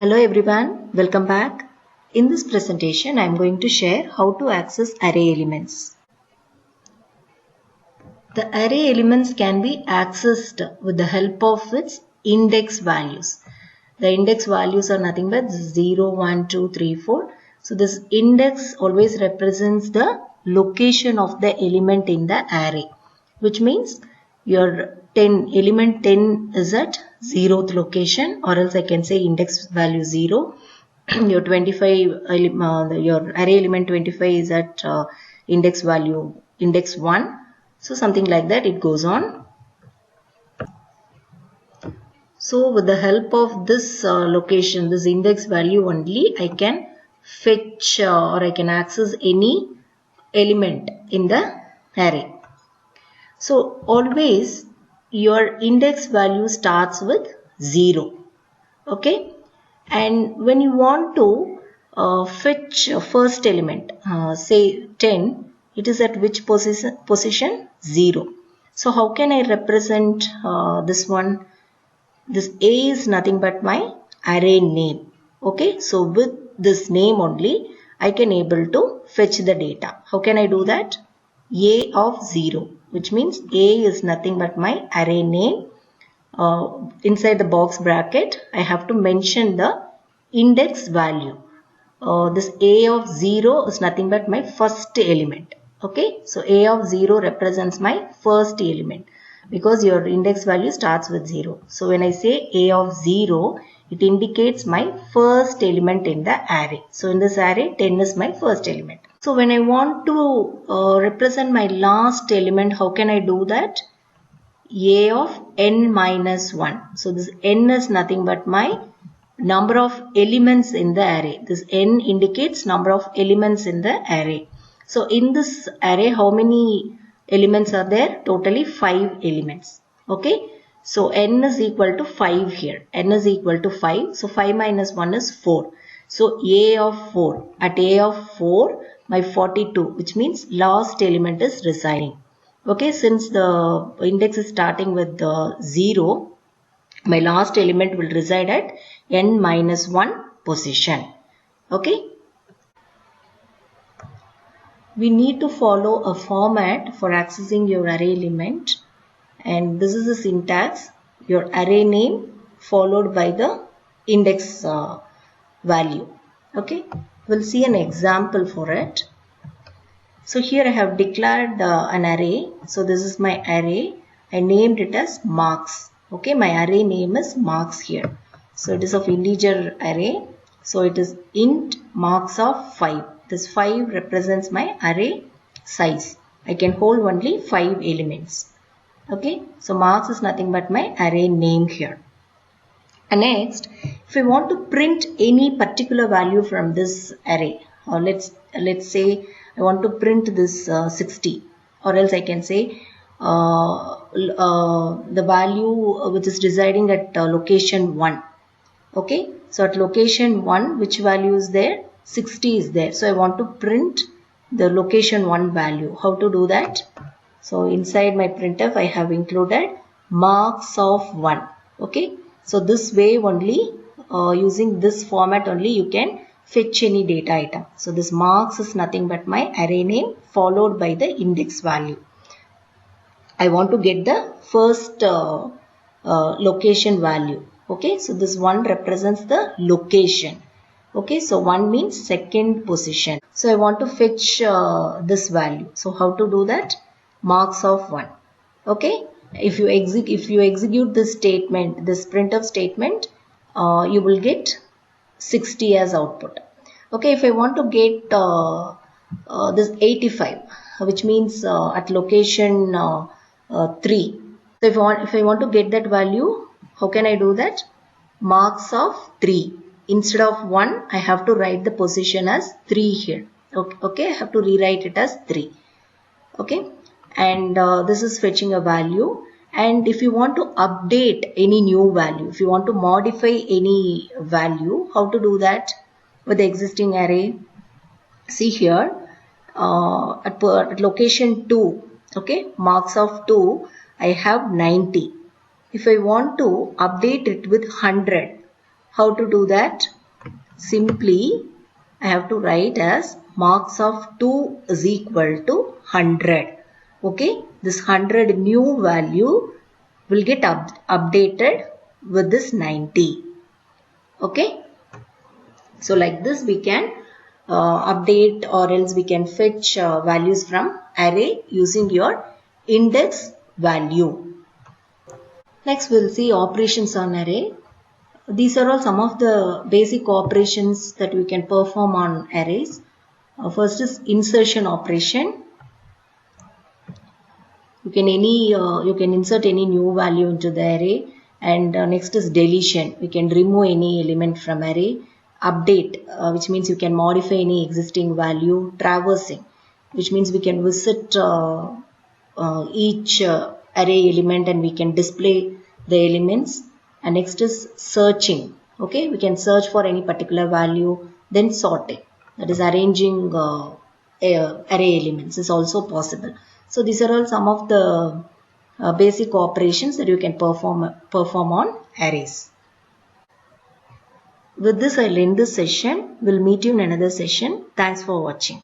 Hello everyone, welcome back. In this presentation, I am going to share how to access array elements. The array elements can be accessed with the help of its index values. The index values are nothing but 0, 1, 2, 3, 4. So this index always represents the location of the element in the array, which means your element 10 is at 0th location, or else I can say index value 0. Your 25 your array element 25 is at index value index 1. So something like that it goes on. So with the help of this location, this index value only, I can fetch or I can access any element in the array. So always your index value starts with 0. Okay. And when you want to fetch a first element, say 10, it is at which position? 0. So how can I represent this one? This A is nothing but my array name. Okay, so with this name only, I can able to fetch the data. How can I do that? A of 0, which means A is nothing but my array name. Inside the box bracket, I have to mention the index value. This A of 0 is nothing but my first element. Okay, so A of 0 represents my first element because your index value starts with 0. So when I say A of 0, it indicates my first element in the array. So in this array, 10 is my first element. So when I want to represent my last element, how can I do that? A of n minus 1. So this n is nothing but my number of elements in the array. This n indicates number of elements in the array. So in this array, how many elements are there? Totally 5 elements. Okay. So n is equal to 5 here. N is equal to 5. So 5 minus 1 is 4. So A of 4. At A of 4, my 42, which means last element is residing. Okay, since the index is starting with 0, my last element will reside at n minus 1 position. Okay. We need to follow a format for accessing your array element, and this is the syntax: your array name followed by the index value. Okay, we'll see an example for it. So here I have declared an array. So this is my array. I named it as marks. Okay, my array name is marks here. So it is of integer array. So it is int marks of 5. This 5 represents my array size. I can hold only 5 elements. Okay, so marks is nothing but my array name here. And next, if I want to print any particular value from this array, or let's say I want to print this 60, or else I can say the value which is residing at location 1. Okay, so at location 1, which value is there? 60 is there. So I want to print the location 1 value. How to do that? So inside my printf, I have included marks of 1. Okay, so this way only, using this format only, you can fetch any data item. So this marks is nothing but my array name followed by the index value. I want to get the first location value. Okay, so this 1 represents the location. Okay, so 1 means second position. So I want to fetch this value. So how to do that? Marks of 1. Okay, if you execute this statement, this printf statement, you will get 60 as output. Okay, if I want to get this 85, which means at location 3. So if I want to get that value, how can I do that? Marks of 3. Instead of 1, I have to write the position as 3 here. Okay, I have to rewrite it as 3. Okay, and this is fetching a value. And if you want to update any new value, if you want to modify any value, how to do that with the existing array? See here, at location 2, okay, marks of 2, I have 90. If I want to update it with 100, how to do that? simply I have to write as marks of 2 is equal to 100. Okay, this 100 new value will get updated with this 90. Okay, so like this we can update, or else we can fetch values from array using your index value. Next we'll see operations on array. These are all some of the basic operations that we can perform on arrays. First is insertion operation. You can insert any new value into the array, and next is deletion. We can remove any element from array. Update, which means you can modify any existing value. Traversing, which means we can visit each array element and we can display the elements. And next is searching. Okay, we can search for any particular value. Then sorting, that is arranging array elements is also possible. So these are all some of the basic operations that you can perform on arrays. With this, I'll end this session. We'll meet you in another session. Thanks for watching.